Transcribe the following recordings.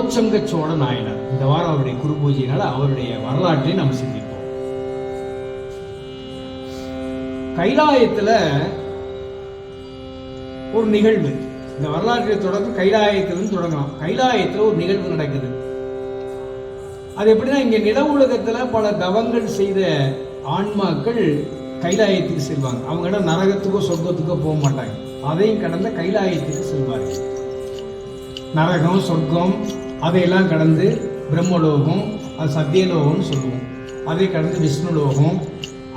கோச்சங்க சோழ நாயனார். இந்த வாரம் அவருடைய குரு பூஜையினால அவருடைய வரலாற்றை நாம் சிந்திப்போம். கைலாயத்துல ஒரு நிகழ்வு, இந்த வரலாற்றை தொடர்ந்து கைலாயத்திலிருந்து தொடங்கலாம். கைலாயத்துல ஒரு நிகழ்வு நடக்குது. அது எப்படின்னா, இங்க நில உலகத்துல பல தவங்கள் செய்த ஆன்மாக்கள் கைலாயத்துக்கு செல்வாங்க. அவங்க நரகத்துக்கோ சொர்க்கத்துக்கோ போக மாட்டாங்க, அதையும் கடந்த கைலாயத்துக்கு செல்வார்கள். நரகம் சொர்க்கம் அதையெல்லாம் கடந்து பிரம்மலோகம், அது சத்தியலோகம்னு சொல்லுவோம். அதை கடந்து விஷ்ணுலோகம்,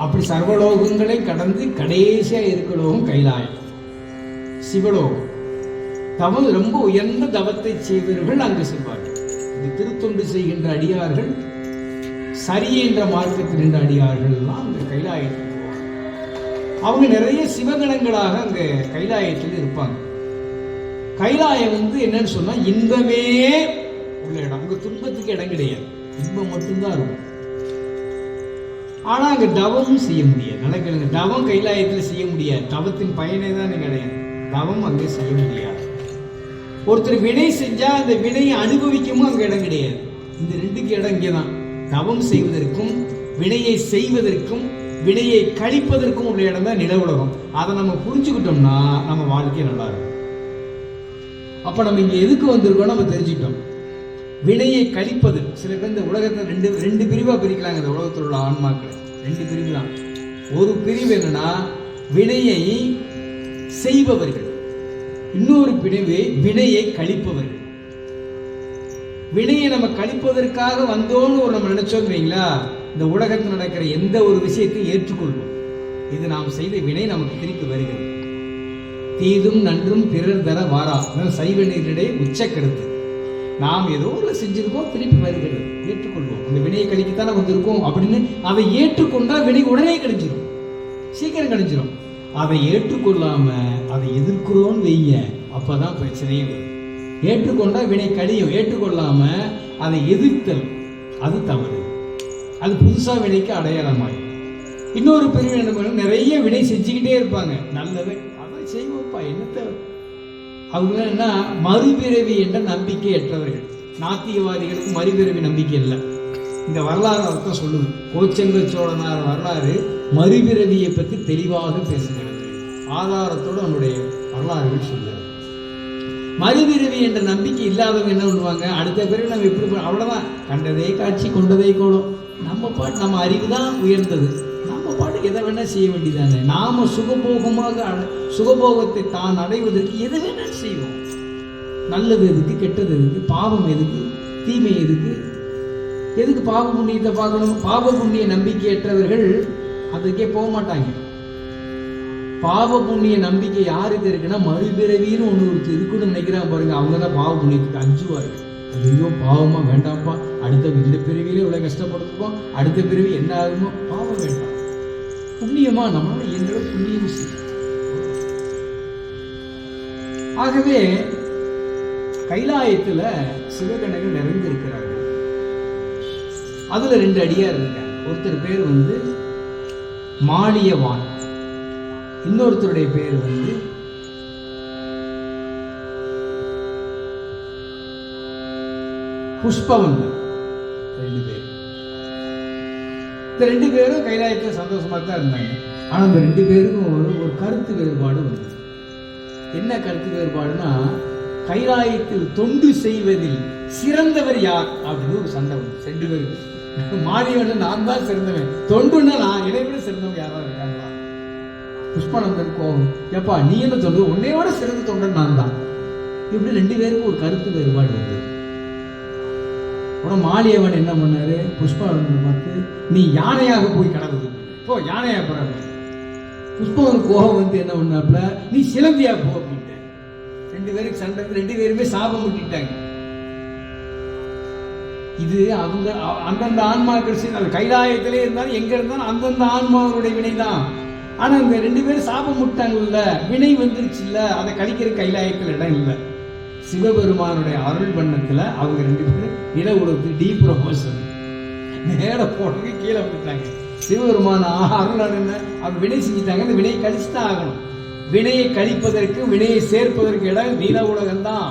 அப்படி சர்வலோகங்களை கடந்து கடைசியா இருக்க லோகம் கைலாயம், சிவலோகம். தவம் ரொம்ப உயர்ந்த தவத்தை செய்தவர்கள் அங்கு செல்வார்கள். இது திருத்தொண்டு செய்கின்ற அடியார்கள், சரி என்ற மார்க்கத்தில் நின்ற அடியார்கள் எல்லாம் அங்கு கைலாயத்தில் அவங்க நிறைய சிவகணங்களாக அங்க கைலாயத்தில் இருப்பாங்க. கைலாயம் என்னன்னு சொன்னா இன்பமே உள்ள இடம். அங்க துன்பத்துக்கு இடம் கிடையாது, இன்பம் மட்டும்தான் இருக்கும். ஆனா அங்க தவமும் செய்ய முடியாது. நடக்கிறது தவம் கைலாயத்தில் செய்ய முடியாது, தவத்தின் பயனே தான் கிடையாது. தவம் அங்கே செய்ய முடியாது. ஒருத்தர் வினை செஞ்சா அந்த வினையை அனுபவிக்கவும் அங்க இடம் கிடையாது. இந்த ரெண்டுக்கு இடம் இங்கேதான். தவம் செய்வதற்கும் வினையை செய்வதற்கும் வினையை கழிப்பதற்கும் உள்ள இடம் தான் நில உலகம். அதை நம்ம புரிஞ்சுக்கிட்டோம்னா நம்ம வாழ்க்கை நல்லா இருக்கும். அப்ப நம்ம இங்க எதுக்கு வந்திருக்கோம் நம்ம தெரிஞ்சுக்கிட்டோம். வினையை கழிப்பது, சில பேர் இந்த உலகத்தை ரெண்டு பிரிவா பிரிக்கலாங்க. இந்த உலகத்தில் உள்ள ஆன்மாக்களை ரெண்டு பிரிவு தான். ஒரு பிரிவு என்னன்னா வினையை செய்பவர்கள், இன்னொரு பிரிவு வினையை கழிப்பவர்கள். வினையை நம்ம கழிப்பதற்காக வந்தோன்னு நம்ம நினைச்சோம் வைங்களா, இந்த உலகத்தில் நடக்கிற எந்த ஒரு விஷயத்தையும் ஏற்றுக்கொள்வோம். இது நாம் செய்த வினை நமக்கு திருப்பி வருகிறது. தீதும் நன்றும் பிறர் தர வாரா, சைவ நீரிடையே உச்ச கருத்து. நாம் ஏதோ ஒரு செஞ்சிருக்கோம், திருப்பி வருகிறது, ஏற்றுக்கொள்வோம். அந்த வினையை கழிக்கத்தானே வந்திருக்கோம் அப்படின்னு அதை ஏற்றுக்கொண்டா வினை உடனே கழிஞ்சிடும், சீக்கிரம் கழிஞ்சிடும். அதை ஏற்றுக்கொள்ளாம அதை எதிர்க்கிறோன்னு வைங்க, அப்பதான் பிரச்சனையே வரும். ஏற்றுக்கொண்டா வினை கழியும், ஏற்றுக்கொள்ளாம அதை எதிர்த்தல் அது தவறு. அது புதுசா வினைக்கு அடையாளமாய். இன்னொரு பிரிவு என்ன பண்ண, நிறைய வினை செஞ்சுக்கிட்டே இருப்பாங்க, நல்லவே அதை செய்வோப்பா என்னத்தை. அவங்க என்ன மறுபிறவி என்ற நம்பிக்கை அற்றவர்கள். நாத்திகவாதிகளுக்கு மறுபிறவி நம்பிக்கை இல்லை. இந்த வரலாறு அர்த்தம் சொல்லுது. கோச்சங்க சோழனார் வரலாறு மறுபிறவியை பற்றி தெளிவாக பேசுகிறது, ஆதாரத்தோடு அவனுடைய வரலாறுகள் சொல்லுது. மறுபிறவி என்ற நம்பிக்கை இல்லாதவங்க என்ன பண்ணுவாங்க, அடுத்த பிறகு நம்ம எப்படி அவ்வளவுதான், கண்டதே காட்சி கொண்டதே கோலம், நம்ம பாட்டு நம்ம அறிவு தான் உயர்ந்தது, நம்ம பாட்டு எதை வேணா செய்ய வேண்டியதானே. நாம சுகபோகத்தை தான் அடைவதற்கு எதை வேணா செய்வோம். நல்லது எதுக்கு, கெட்டது எதுக்கு, பாவம் எதுக்கு, தீமை எதுக்கு பாவ புண்ணியத்தை பார்க்கணும். பாவ புண்ணிய நம்பிக்கையற்றவர்கள் அதுக்கே போக மாட்டாங்க. பாவ புண்ணிய நம்பிக்கை யாருக்கு இருக்குன்னா, மறுபிறவின்னு ஒன்று இருக்குன்னு நினைக்கிறாங்க பாருங்க, அவங்க தான் பாவ புண்ணியத்துக்கு அஞ்சுவார்கள். ஐயோ பாவமா வேண்டாம்ப்பா, அடுத்த இந்த பிறவியிலே இவ்வளவு கஷ்டப்படுத்துவோம், அடுத்த பிறவி என்ன ஆகுமோ, பாவம் வேண்டாம், புண்ணியமா நம்மளால எங்களோட புண்ணியம் செய்யும். ஆகவே கைலாயத்துல சிவகணங்கள் நிறைந்திருக்கிறார்கள். அதுல ரெண்டு அடியார் இருக்காங்க. ஒருத்தர் பேர் மாளியவான், இன்னொருத்தருடைய பேர் புஷ்பவந்தன். ரெண்டு பேர். இந்த ரெண்டு பேரும் கைலாயத்தில் சந்தோஷமா தான் இருந்தாங்க. ஆனா இந்த ரெண்டு பேருக்கும் ஒரு கருத்து வேறுபாடு வந்தது. என்ன கருத்து வேறுபாடுனா, கைலாயத்தில் தொண்டு செய்வதில் சிறந்தவர் யார் அப்படின்னு ஒரு சண்டை வந்து ரெண்டு பேருக்கு. மாளியவன் நான் தான் சிறந்தவன், தொண்டுன்னா நான் என்னை விட சிறந்தவன் யாராவது இருக்காங்களா. புஷ்பானந்தன் கோபம், எப்பா நீ என்ன தொண்டு, உன்னையோட சிறந்த தொண்டன் நான் தான். இப்படி ரெண்டு பேருக்கும் ஒரு கருத்து வேறுபாடு வந்தது. உடனே மாளியவன் என்ன பண்ணாரு, புஷ்பானந்தனை பார்த்து நீ யானையாக போய் கடவுது போ, யானையா போறாங்க. புஷ்பவன் கோபம் என்ன பண்ணாப்புல, நீ சிலந்தியா போ அப்படின்ட்டு. ரெண்டு பேருக்கு சண்டை, ரெண்டு பேருமே சாபம் விட்டுட்டாங்க. இது அவங்க அந்தந்த ஆன்மாக்கள் கைலாயத்திலே இருந்தாலும் எங்க இருந்தாலும் அந்தந்த ஆன்மாவுடைய வினைதான். ஆனா இந்த ரெண்டு பேரும் சாபம் விட்டாங்கல்ல, வினை வந்துருச்சு இல்ல, அதை கழிக்கிற கைலாயத்தில் இடம் இல்லை. சிவபெருமானுடைய அருள் பண்ணத்துல அவங்க ரெண்டு பேரும் நில உலகத்துக்கு டீ ப்ரொபோசல் நேர போட்டு கீழே விட்டுட்டாங்க. சிவபெருமான அருள் என்ன, அவங்க வினை செஞ்சுட்டாங்க, அந்த வினையை கழிச்சுதான் ஆகணும். வினையை கழிப்பதற்கு வினையை சேர்ப்பதற்கு இடம் நில உலகம்தான்.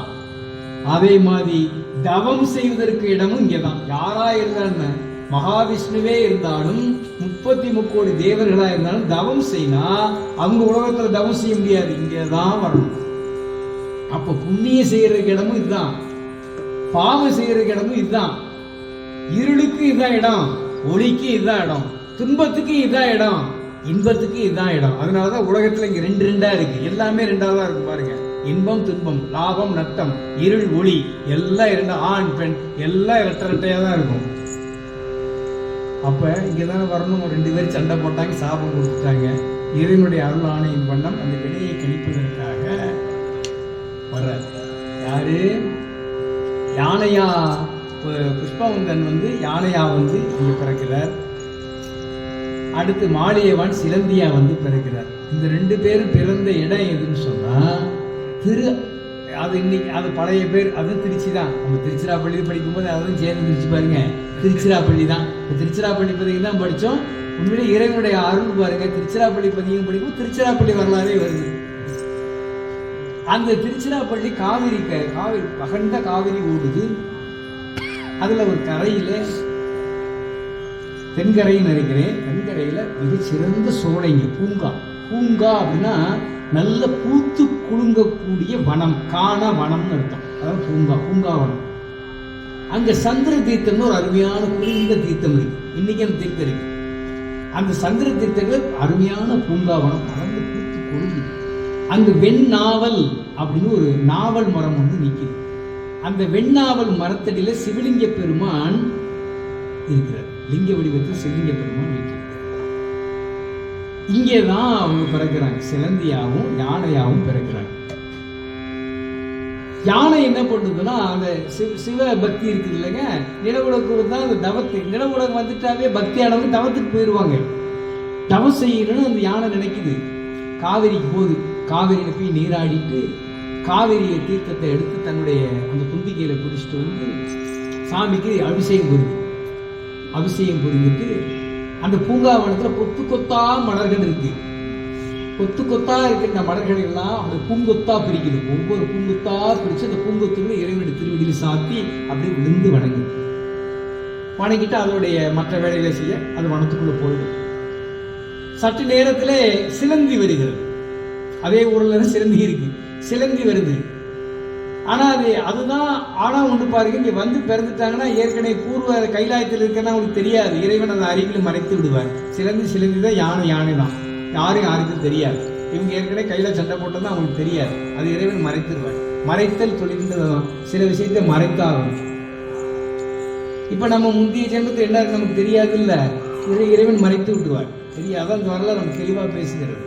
அதே மாதிரி தவம் செய்வதற்கு இடமும் இங்கதான். யாரா இருந்தாலும், மகாவிஷ்ணுவே இருந்தாலும் 33 கோடி தேவர்களா இருந்தாலும் தவம் செய்யினா அவங்க உலகத்துல தவம் செய்ய முடியாது, இங்கதான் வரணும். அப்ப புண்ணிய செய்யறதுக்கு இடமும் இதுதான், பாவம் செய்யறதுக்கு இடமும் இதுதான். இருளுக்கு இதுதான் இடம், ஒளிக்கு இதுதான் இடம், துன்பத்துக்கு இதுதான் இடம், இன்பத்துக்கு இதுதான் இடம். அதனாலதான் உலகத்துல இங்க ரெண்டா இருக்கு, எல்லாமே ரெண்டாவதா இருக்கு பாருங்க. இன்பம் துன்பம், லாபம் நட்டம், இருள் ஒளி, எல்லாம் இரண்டு, ஆண் பெண் எல்லாம் இரட்டையா தான் இருக்கும். அப்ப இங்கதானே வரணும். 2 பேரும் சண்டை போட்டாங்க, சாபம் கொடுத்துட்டாங்க. இறைவனுடைய அருள் ஆணையின் வண்ணம் அந்த வினையை கணிப்பதற்காக வர்ற யாரு? யானையா புஷ்பவந்தன் யானையா இங்க பிறக்கிறார். அடுத்து மாளியவான் சிலந்தியா பிறக்கிறார். இந்த 2 பேரும் பிறந்த இடம் எதுன்னு சொன்னா அது இன்னைக்கு அது பழைய பேர், அது திருச்சி தான். நம்ம திருச்சிராப்பள்ளி படிக்கும்போது அதுவும் சேர்ந்து திருச்சி பாருங்க, திருச்சிராப்பள்ளி தான். திருச்சிராப்பள்ளி பதிகம் தான் படித்தோம். உண்மையிலே இறைவனுடைய அருள் பாருங்க, திருச்சிராப்பள்ளி பதிகம் படிக்கும் திருச்சிராப்பள்ளி வரலாறே வருது. அந்த திருச்சிராப்பள்ளி காவிரி அகண்ட காவிரி ஓடுது. அதுல ஒரு கரையில, தென்கரைன்னு நினைக்கிறேன், தென்கரையில மிகச்சிறந்த சோலைங்க, பூங்கா அப்படின்னா நல்ல பூத்து குலுங்கக்கூடிய வனம், காண வனம்னு அர்த்தம். அதாவது பூங்காவனம். அங்க சந்திர தீர்த்தம்னு ஒரு அருமையான குளிர்ந்த தீர்த்தம் இருக்கு, இன்னைக்கு அந்த தீர்த்தம் இருக்கு. அந்த சந்திர தீர்த்தங்கள் அருமையான பூங்காவனம், வளர்ந்து பூத்து குலுங்கு. அங்க வெண்ணாவல் அப்படின்னு ஒரு நாவல் மரம் நிற்குது. அந்த வெண்ணாவல் மரத்தடியில சிவலிங்க பெருமான் இருக்கிறார். லிங்க வடிவத்தில் சிவலிங்க பெருமான் இருக்கிறார். இங்கேதான் அவங்க பிறக்கிறாங்க, சிலந்தியாவும் யானையாவும் பிறக்கிறாங்க. யானை என்ன பண்ணுதுன்னா, அந்த சிவ பக்தி இருக்குது இல்லைங்க, நிலவுலகம் தான் அந்த தவத்தை, நிலவுலகம் வந்துட்டாவே பக்தியானவங்க தவத்துக்கு போயிடுவாங்க. தவம் செய்யணும்னு அந்த யானை நினைக்குது. காவிரிக்கு போகுது, காவிரியில போய் நீராடிட்டு காவிரிய தீர்த்தத்தை எடுத்து தன்னுடைய அந்த தும்பிக்கையில குடிச்சிட்டு சாமிக்கு அபிஷேகம் புரிந்துட்டு அந்த பூங்காவனத்துல கொத்து கொத்தா மலர்கள் இருக்கு. கொத்து கொத்தா இருக்கின்ற மலர்கள் எல்லாம் அந்த பூங்கொத்தா பிரிக்குது. ஒவ்வொரு பூங்கொத்தா பிரிச்சு அந்த பூங்கொத்துகளை இறைவனுடைய திருவடியில் சாத்தி அப்படியே விழுந்து வணங்கிட்டு அதனுடைய மற்ற வேலைகளை செய்ய அது வனத்துக்குள்ள போயிடும். சற்று நேரத்திலே சிலந்தி வருகிறது. அதே ஊர்ல சிலந்தி இருக்கு, சிலந்தி வருது. ஆனா அதுதான் ஆனா ஒன்று பாருங்க, இங்க பிறந்துட்டாங்கன்னா ஏற்கனவே பூர்வ கைலாயத்தில் இருக்கிறன்னா அவங்களுக்கு தெரியாது. இறைவன் அந்த அருகில் மறைத்து விடுவார். சிலந்தி தான், யானை தான், யாருக்கும் தெரியாது. இவங்க ஏற்கனவே கையில சண்டை போட்டோம்னா அவங்களுக்கு தெரியாது. அது இறைவன் மறைத்துடுவார். மறைத்தல் தொழில்ன்றதுதான், சில விஷயத்தை மறைத்தாகும். இப்ப நம்ம முந்தைய ஜென்மத்தில் என்ன நமக்கு தெரியாது இல்ல, இறைவன் மறைத்து விடுவார். தெரியாதான் அந்த வரலாறு நம்ம தெளிவா பேசுகிறது.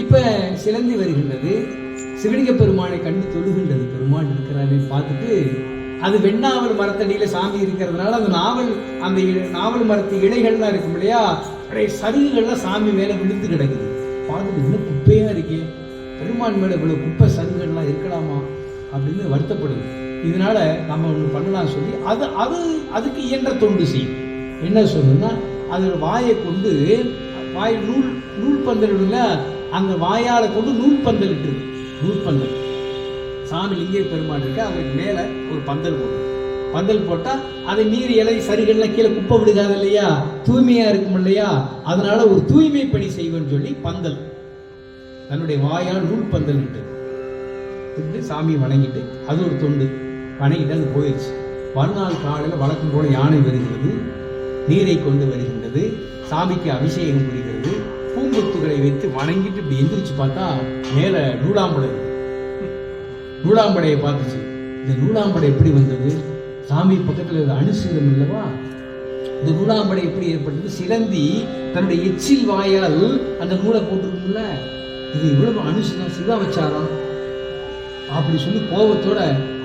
இப்ப சிலந்தி வருகின்றது, சிவலிங்க பெருமானை கண்டு தொழுகின்றது. பெருமான் இருக்கிறாரே பார்த்துட்டு, அது வெண்ணாவல் மரத்தடியில சாமி இருக்கிறதுனால அந்த நாவல் மரத்து இலைகள்லாம் இருக்கும் இல்லையா, சருகுகள்லாம் சாமி மேல விழுந்து கிடக்குது. பார்த்துட்டு இன்னும் குப்பையா இருக்கே, பெருமான் மேல இவ்வளவு குப்பை சருகுகள்லாம் இருக்கலாமா அப்படின்னு வருத்தப்படுது. இதனால நம்ம ஒண்ணு பண்ணலாம் சொல்லி அதுக்கு இயன்ற தொண்டு செய்யும். என்ன சொல்லுன்னா, அதோட வாயை கொண்டு நூல் பந்தல், அந்த வாயால கொண்டு நூல் பந்தல் இட்டு, நூற்பந்தல் சாமி லிங்க பெருமாள் இருக்கு, அதுக்கு மேல ஒரு பந்தல் போட்டா அதை மீறி இலை சரிகள்லாம் கீழே குப்பை விடுகாது இல்லையா, தூய்மையா இருக்கும் இல்லையா. அதனால ஒரு தூய்மை பணி செய்வேன்னு சொல்லி பந்தல், தன்னுடைய வாயால் நூல் பந்தல் இட்டு சாமி வணங்கிட்டு அது ஒரு தொண்டு வணங்கிட்டு அது போயிடுச்சு. மறுநாள் காலையில் வழக்கம் போல யானை வருகிறது, நீரை கொண்டு வருகின்றது, சாமிக்கு அபிஷேகம் புரிகிறது. பூங்கொத்துகளை வைத்து வணங்கிட்டு இப்படி எந்திரிச்சு பார்த்தா மேல நூலாம்படையை பார்த்துச்சு. இந்த நூலாம்படை எப்படி வந்தது? சாமி பக்கத்துல அனுசீலம் இல்லவா, இந்த நூலாம்படை எப்படி ஏற்பட்டது? சிலந்தி தன்னுடைய எச்சில் வாயால் அந்த நூலை போட்டிருக்கும்ல, இது இவ்வளவு அனுசீலம் சிவா வச்சாராம் அப்படி சொல்லி கோபத்தோட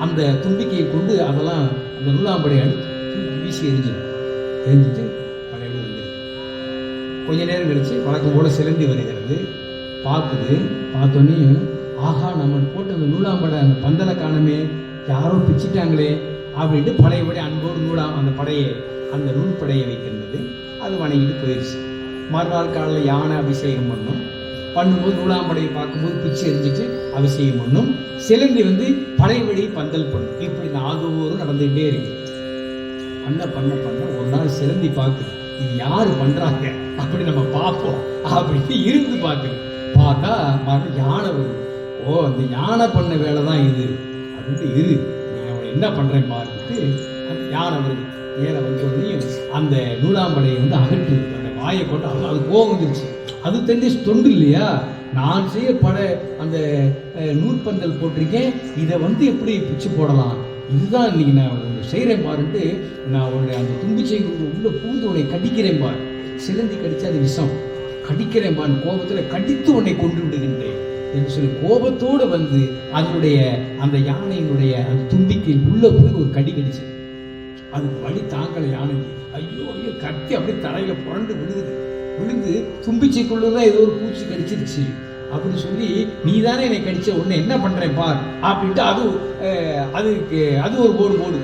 அந்த தும்பிக்கையை கொண்டு அதெல்லாம் அந்த நூலாம்படை வீசி எரிஞ்சிட்டு பழைய வந்துருக்கு. கொஞ்ச நேரம் கழிச்சு வழக்கம் போல சிலந்தி வருகிறது, பார்த்தோன்னே ஆஹா நம்ம போட்டு அந்த நூலாம்படை அந்த பந்தலை காணமே, யாரோ பிச்சுட்டாங்களே அப்படின்ட்டு பழையபடி அன்போடு அந்த நூல் படையை வைக்கின்றது. அது வணங்கிட்டு போயிடுச்சு. மறுநாள் காலையில் யானை அபிஷேகம் பண்ணும். பண்ணும்போது நூலாம்படையை பார்க்கும்போது பிச்சு எரிஞ்சிட்டு அவசியம் பண்ணும். சிலந்தி பழையபடி பந்தல் பண்ணும். இப்படி நாள்தோறும் நடந்துகிட்டே இருக்கு. பண்ண பண்ண பண்ண ஒரு நாள் சிலந்தி பார்க்குது, இது யாரு பண்றாங்க அப்படி நம்ம பார்ப்போம் அப்படின்னு இருந்து பார்க்குது. பார்த்தா யானை வருது. ஓ, அந்த யானை பண்ண வேலை தான் இது அப்படின்னு இரு, அவன் என்ன பண்றேன் பார்த்துட்டு அந்த யானை வருது. மேலே வந்தோடனே அந்த நூலாம்படையை அகற்றுது. அந்த வாயை கொண்டு அது கோவம் வந்துருச்சு. அது தெரிஞ்சு தொண்டு இல்லையா, நான் செய்ய அந்த நூற்பந்தல் போட்டிருக்கேன், இதை எப்படி பிச்சு போடலாம், இதுதான் இன்னைக்கு நான் செய்கிறேன் பாருன்ட்டு நான் உன்னுடைய அந்த தும்பிச்சை உள்ள பூந்து உன்னை கடிக்கிறேன் பார். சிலந்தி கடிச்சா அது விஷம், கடிக்கிறேன் பார், கோபத்தில் கடித்து உன்னை கொண்டு விடுகின்றேன் என்று சொல்லி கோபத்தோடு அதனுடைய அந்த யானையினுடைய அந்த தும்பிக்கையில் உள்ள போய் ஒரு கடி கடிச்சு. அதுக்கு வழி தாங்கலை யானைக்கு. ஐயோ ஐயோ கத்தி அப்படியே தரையில புரண்டு விழுந்து தும்பிச்சைக்குள்ளதான் ஏதோ ஒரு பூச்சி கடிச்சிருச்சு அப்படின்னு சொல்லி, நீ தானே என்னை கடிச்ச, உன்னை என்ன பண்றேன் பார் அப்படின்ட்டு அது ஒரு போடு.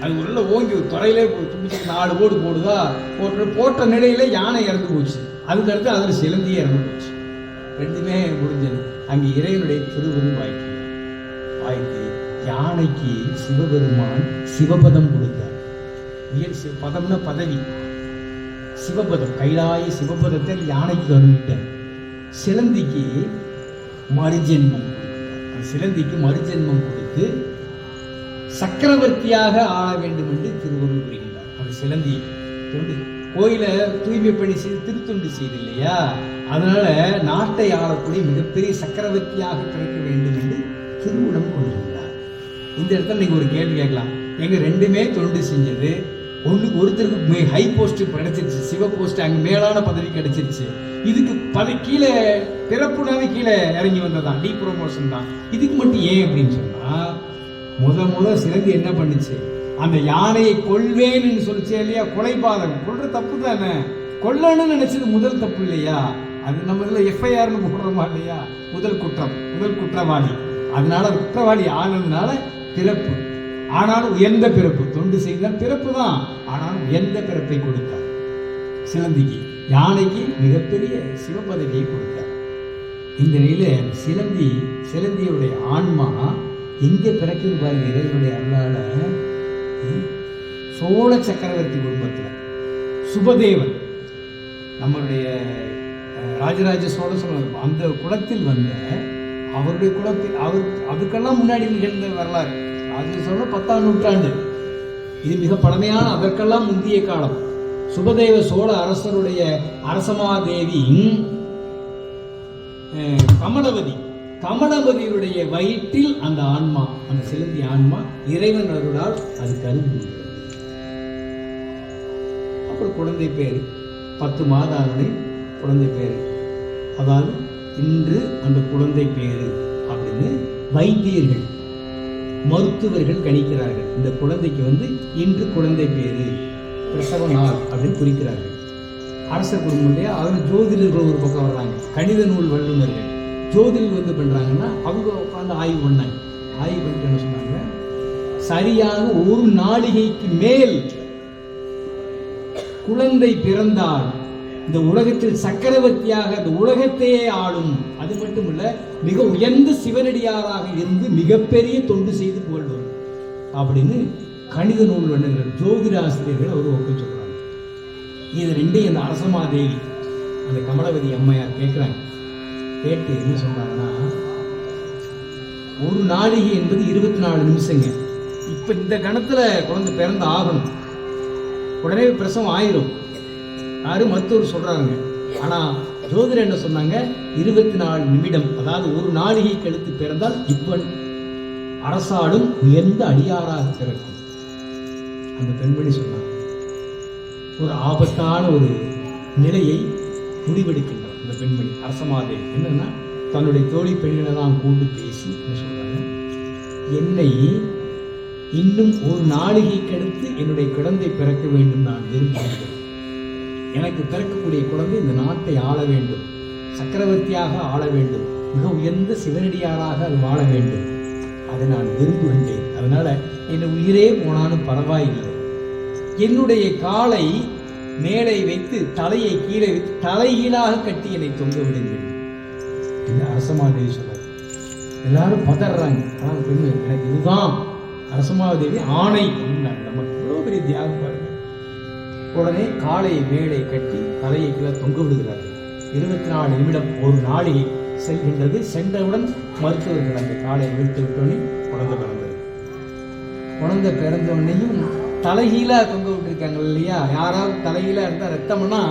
அது உள்ள ஓங்கி ஒரு துறையிலே தும்பிச்சை 4 போடு போடுதா. போட்ட நிலையில யானை இறந்து போச்சு. அதுக்கடுத்து அதுல சிலந்தியே இறந்து போச்சு. ரெண்டுமே முடிஞ்சது. அங்கே இறைவனுடைய திருவுருள் வாய்க்கு யானைக்கு சிவபெருமான் சிவபதம் கொடுத்தார். உயர் பதம்னா பதவி, சிவபதம், கைலாய சிவபதத்தை யானைக்கு அருளிட்டார். சிலந்திக்கு மறுஜென்மம் கொடுத்தார். சிலந்திக்கு மறுஜென்மம் கொடுத்து சக்கரவர்த்தியாக ஆள வேண்டும் என்று திருவருள் புரிகிறார். அந்த சிலந்தி கோயில தூய்மை பணி செய்து திருத்தொண்டு செய்து இல்லையா, அதனால நாட்டை ஆளக்கூடிய மிகப்பெரிய சக்கரவர்த்தியாக கிடைக்க வேண்டும் என்று திருவுடம் கொண்டிருந்தார். இந்த இடத்துல நீங்க ஒரு கேள்வி கேட்கலாம், எங்க ரெண்டுமே தொண்டு செஞ்சது, ஒருத்தருக்கு ஹை போஸ்ட் கிடைச்சிருச்சு, சிவ போஸ்ட், அங்க மேலான பதவி கிடைச்சிருச்சு, இதுக்கு கீழே பிறப்புனாவே கீழே இறங்கி வந்ததான், டி ப்ரொமோஷன் தான், இதுக்கு மட்டும் ஏன் அப்படின்னு சொன்னா, முத சிலந்தி என்ன பண்ணுச்சு, அந்த யானையை கொள்வேன்னு சொல்லிச்சே இல்லையா, கொலைபாதகம், கொல்ற தப்பு தானே, கொல்லணும்னு நினைச்சது முதல் தப்பு இல்லையா, அது நம்ம இதுல எஃப்ஐஆர்னு போடுறோமா இல்லையா, முதல் குற்றவாளி. அதனால குற்றவாளி ஆனதுனால பிறப்பு, ஆனாலும் உயர்ந்த பிறப்பு, தொண்டு செய்தால் பிறப்பு தான், ஆனாலும் உயர்ந்த பிறப்பை கொடுத்தார் சிலந்திக்கு. யானைக்கு மிகப்பெரிய சிவபதவியை கொடுத்தார். இந்த நிலையில சிலந்தியுடைய ஆன்மா எங்க பிறக்குது பாருங்க, இறைவனுடைய அருளால சோழ சக்கரவர்த்தி குடும்பத்தில் சுபதேவன், நம்மளுடைய ராஜராஜ சோழ சொல்லுவாங்க, அந்த குலத்தில் அவருடைய குலத்தில் அதுக்கெல்லாம் முன்னாடி நிகழ்ந்த வரலாறு. ராஜராஜ சோழன் 10ஆம் நூற்றாண்டு, இது மிக பழமையான, அதற்கெல்லாம் முந்திய காலம். சுபதேவ சோழ அரசருடைய அரசமாதேவி கமலவதியுடைய வயிற்றில் அந்த ஆன்மா, அந்த சிலந்தி ஆன்மா இறைவன் அருளால் அது கரும்பு. அப்புறம் குழந்தை பேரு 10 மாத குழந்தை பேரு, அதாவது இன்று அந்த குழந்தை பேரு அப்படின்னு வைத்தியர்கள் மருத்துவர்கள் கணிக்கிறார்கள். இந்த குழந்தைக்கு இன்று குழந்தை பேரு, பிரசவ நாள் அப்படின்னு குறிக்கிறார்கள். அரச குடும்பத்திலேயே அதில் ஜோதிடர்கள் ஒரு பக்கம் வர்றாங்க, கணித நூல் வல்லுநர்கள். ஜோதிடர் பண்றாங்கன்னா அவங்க உட்காந்து ஆய்வு பண்ணாங்க. ஆய்வு பண்ணிட்டு என்ன சொன்னாங்க, சரியாக 1 நாளிகைக்கு மேல் குழந்தை பிறந்தால் இந்த உலகத்தில் சக்கரவர்த்தியாக இந்த உலகத்தையே ஆளும், அது மட்டுமல்ல மிக உயர்ந்த சிவனடியாராக இருந்து மிகப்பெரிய தொண்டு செய்து புகழ்வர் அப்படின்னு கணித நூல் வல்லுநர்கள், ஜோதிட ஆசிரியர்கள் அவர் ஒக்க சொல்றாங்க. இது ரெண்டையும் அந்த அரசமாதேவி அந்த கமலவதி அம்மையார் கேட்கிறாங்க. கேட்டு என்ன சொல்றாங்கன்னா, 1 நாளிகை என்பது 24 நிமிஷங்க. இப்ப இந்த கணத்துல குழந்தை பிறந்து ஆகணும், உடனே பிரசவம் ஆயிரும், யாரு மருத்துவர் சொல்றாங்க. ஆனா ஜோதிடர் என்ன சொன்னாங்க, 24 நிமிடம், அதாவது 1 நாளிகை கழித்து பிறந்தால் இப்ப அரசாடும் உயர்ந்த அடியாராக பிறக்கும். அந்த பெண்மணி சொன்னாங்க, ஒரு ஆபத்தான ஒரு நிலையை முடிவெடுக்கின்றார் அந்த பெண்மணி அரசமாதேவி. என்னன்னா, தன்னுடைய தோழி பெண்களை தான் கூண்டு பேசி என்ன சொல்றாங்க, என்னை இன்னும் 1 நாளிகைக்கு அடுத்து என்னுடைய குழந்தை பிறக்க வேண்டும், நான் விரும்புகிறேன். எனக்கு பிறக்கக்கூடிய குழந்தை இந்த நாட்டை ஆள வேண்டும், சக்கரவர்த்தியாக ஆள வேண்டும், மிக உயர்ந்த சிவனடியாராக அது வாழ வேண்டும், அதை நான் விரும்புகின்றேன். அதனால என் உயிரே போனாலும் பரவாயில்லை, என்னுடைய காலை மேலே வைத்து தலையை கீழே வைத்து தலைகீழாக கட்டி என்னை தொங்க விடுங்கள், இந்த அரசமாதேவி சொல்றாரு. எல்லாரும் பதறாங்க. ஆனால் பெண்ணு, எனக்கு இதுதான் அரசமாதேவி ஆணை அப்படின்னாங்க. நம்ம எவ்வளோ பெரிய தியாகம் பாருங்க. உடனே காலை மேடை கட்டி தலையை கீழே தொங்க விடுகிறார். 24 நிமிடம் ஒரு நாளிகை செல்கின்றது. சென்றவுடன் மருத்துவர்கள் அந்த காலையை விட்டு விட்டோன்னே குழந்தை பிறந்தது. குழந்தை பிறந்தவனையும் தலைகீழா தொங்க விட்டுருக்காங்க இல்லையா? யாராவது தலைகீழா இருந்தால் ரத்தம்னா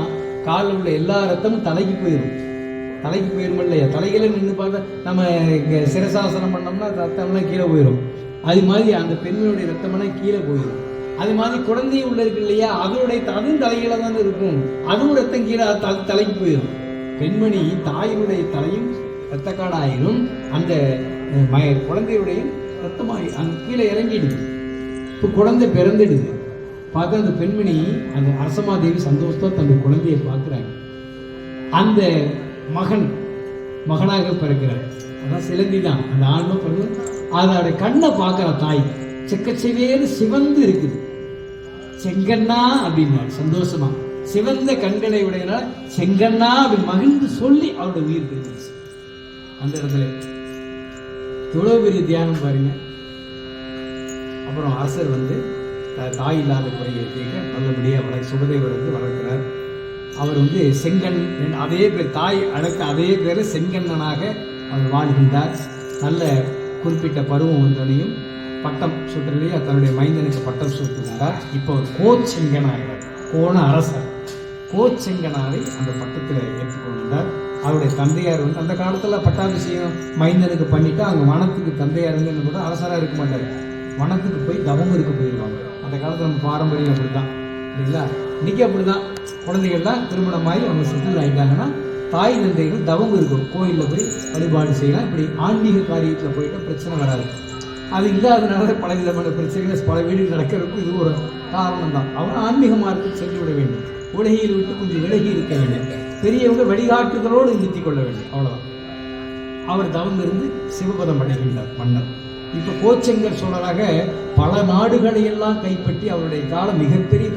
காலில் உள்ள எல்லா ரத்தமும் தலைக்கு போயிடும். தலைக்கு போயிடும் இல்லையா? தலைகீழ நின்று பார்த்தா நம்ம இங்கே சிரசாசனம் பண்ணோம்னா ரத்தம்லாம் கீழே போயிடும். அது மாதிரி அந்த பெண்ணுடைய ரத்தம்லாம் கீழே போயிடும். அது மாதிரி குழந்தை உள்ள இருக்கு இல்லையா? அதனுடைய அதுவும் தலைகீழ தான் இருக்கும். அதுவும் ரத்தம் கீழே தலைக்கு போயிடும். பெண்மணி தாயினுடைய தலையும் ரத்தக்காடாயிரும், அந்த குழந்தையுடைய ரத்தமாயி அந்த கீழே இறங்கிடுது. இப்போ குழந்தை பிறந்துடுது. பார்த்தா அந்த பெண்மணி அந்த அரசமாதேவி சந்தோஷத்தோடு தன்னுடைய குழந்தையை பார்க்குறாங்க. அந்த மகனாக பிறக்கிறார். அதான் சிலந்தி தான் அந்த ஆன்மா பிறகு அதோட கண்ணை பார்க்குற தாய் செக்கச்செவேறு சிவந்து இருக்குது. செங்கண்ணா அப்படின்னாரு சந்தோஷமா. சிவந்த கண்களை உடையனால செங்கண்ணா அப்படி மகிழ்ந்து சொல்லி அவரோட உயிர் தெரிஞ்சிச்சு. அந்த இடத்துல எவ்வளவு பெரிய தியானம் பாருங்க. அப்புறம் அரசர் தாய் இல்லாத குறையை தீர்க்க நல்லபடியாக சுபதேவர் வளர்க்கிறார். அவர் செங்கண், அதே பேர் தாய் அடக்க அதே பேர் செங்கண்ணனாக அவர் வாழ்கின்றார். நல்ல குறிப்பிட்ட பருவம் வந்தோடையும் பட்டம் சூட்டுலையே தன்னுடைய மைந்தனுக்கு பட்டம் சூட்டுகின்றார். இப்போ அவர் கோச்செங்கனாகிறார். கோண அரசர் கோச்செங்கனாரை அந்த பட்டத்தில் ஏற்றுக்கொள்கின்றார். அவருடைய தந்தையார் அந்த காலத்தில் பட்டாபிஷேகம் மைந்தனுக்கு பண்ணிட்டு அவங்க வனத்துக்கு தந்தையார் கூட அரசராக இருக்க மாட்டார். வனத்துக்கு போய் தவம் இருக்க போயிடுவாங்க. அந்த காலத்தில் நம்ம பாரம்பரியம் அப்படிதான் இல்லைங்களா? இன்னைக்கு அப்படிதான். குழந்தைகள்லாம் திருமணமாகி அவங்க செட்டில் ஆகிட்டாங்கன்னா தாய் தந்தைகள் தவம் இருக்கும். கோயிலில் போய் வழிபாடு செய்யலாம். இப்படி ஆன்மீக காரியத்தில் போயிட்டு பிரச்சனை வராது. அது இல்லாதனால பல விதமான பிரச்சனைகள் பல வீடுகள் நடக்கிறதுக்கு இது ஒரு காரணம் தான். அவங்க ஆன்மீக மார்க்கத்தில் சென்று விட வேண்டும். உலகில் விட்டு கொஞ்சம் விலகி இருக்க வேண்டும். பெரியவங்க வழிகாட்டுதலோடு நிறுத்திக் கொள்ள வேண்டும். அவ்வளவுதான். அவர் தவம் இருந்து சிவபதம் அடைகின்றார் மன்னர். இப்ப கோச்செங்கர் சோழராக பல நாடுகளை எல்லாம் கைப்பற்றி அவருடைய காலம் மிகப்பெரிய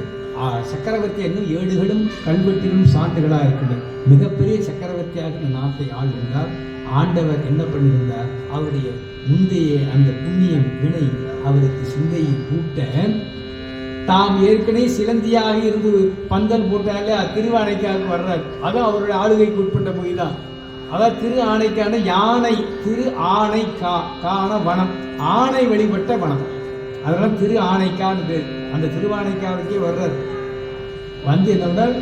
சக்கரவர்த்தி என்னும் ஏடுகளும் கல்வெட்டிலும் சான்றுகளாக இருக்கின்றன. மிகப்பெரிய சக்கரவர்த்தியாக இந்த நாட்டை ஆள்கின்றார். ஆண்டவர் என்ன பண்ணியிருந்தார்? அவருடைய முந்தைய அந்த புண்ணியம் வினை அவருக்கு சிந்தையை கூட்ட தாம் ஏற்கனவே சிலந்தியாக இருந்து பந்தல் போட்டாலே திருவானைக்காக வர்றார். அதான் அவருடைய ஆளுகைக்கு உட்பட்ட போய் தான். அதான் திரு ஆணைக்கான யானை, திரு ஆணை காண வனம், ஆணை வழிபட்ட வனம். அதனால திரு ஆணைக்கான்னு பேர். அந்த திருவானைக்காவுக்கே வர்றார். என்னென்றால்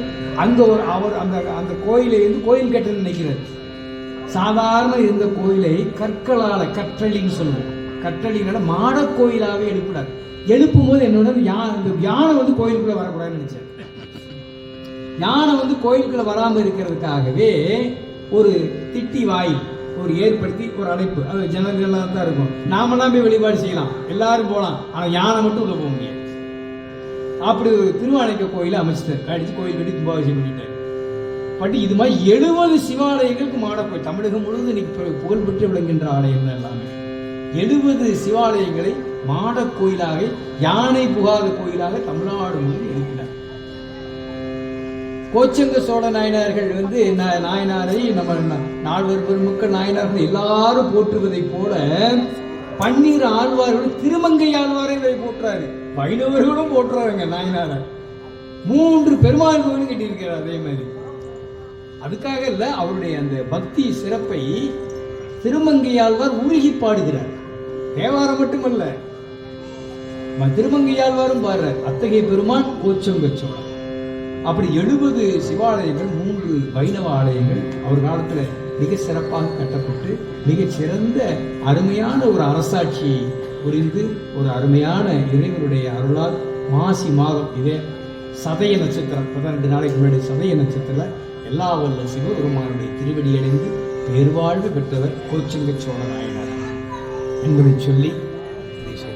அங்க அவர் அந்த கோயிலை கோயில் கட்ட நினைக்கிறார். சாதாரண இருந்த கோயிலை கற்களால கற்றளின்னு சொல்லுவோம். கற்றளினால மாட கோயிலாவே எழுப்பினார். எழுப்பும் போது என்னோட யானை கோயிலுக்குள்ள வரக்கூடாதுன்னு நினைச்சார். யானை கோயிலுக்குள்ள வராம இருக்கிறதுக்காகவே ஒரு திட்டி வாயில் ஒரு ஏற்படுத்தி ஒரு அடைப்பு. அது ஜனங்கள்லாம் தான் இருக்கும். நாமெல்லாம் போய் வழிபாடு செய்யலாம், எல்லாரும் போகலாம். ஆனா யானை மட்டும் உள்ள போக முடியாது. அப்படி ஒரு திருவானைக்க கோயிலை அமைச்சிட்டார். அடிச்சு கோயில் கட்டி கும்பாபிஷேகம் பண்ணிட்டார். பட் இது மாதிரி 70 சிவாலயங்களுக்கு மாடக்கோயில் தமிழகம் முழுவதும் இன்னைக்கு புகழ்பெற்று விளங்குகின்ற ஆலயம் எல்லாமே. 70 சிவாலயங்களை மாட கோயிலாக, யானை புகாத கோயிலாக தமிழ்நாடு முழுவதும் எழுப்பினார். கோச்செங்க சோழ நாயனார்கள் நாயனாரை நம்ம நால்வர் பெருமக்கள் நாயனார்கள் எல்லாரும் போற்றுவதை போல பன்னீர் ஆழ்வார்கள் திருமங்கை ஆழ்வாரை போற்றாரு. வைணவர்களும் போற்றுறாங்க நாயனார. 3 பெருமாள் கோயிலும் கட்டியிருக்கிறார். அதே மாதிரி அதுக்காக இல்ல, அவருடைய அந்த பக்தி சிறப்பை திருமங்கையாழ்வார் உருகி பாடுகிறார். தேவாரம் மட்டுமல்ல, திருமங்கையாழ்வாரும் பாடுறார். அத்தகைய பெருமான் கோச்செங்க சோழன். அப்படி 70 சிவாலயங்கள், 3 வைணவ ஆலயங்கள் அவர் காலத்துல மிக சிறப்பாக கட்டப்பட்டு மிகச் சிறந்த அருமையான ஒரு அரசாட்சியை புரிந்து ஒரு அருமையான இறைவனுடைய அருளால் மாசி மாதம் இதே சதய நட்சத்திரம் 12 நாளைக்கு முன்னாடி சதய நட்சத்திரத்தில் எல்லா வல்ல சிவபெருமானுடைய திருவடி அடைந்து பேர்வாழ்வு பெற்றவர் கோச்செங்க சோழ நாயனார் என்பதை சொல்லி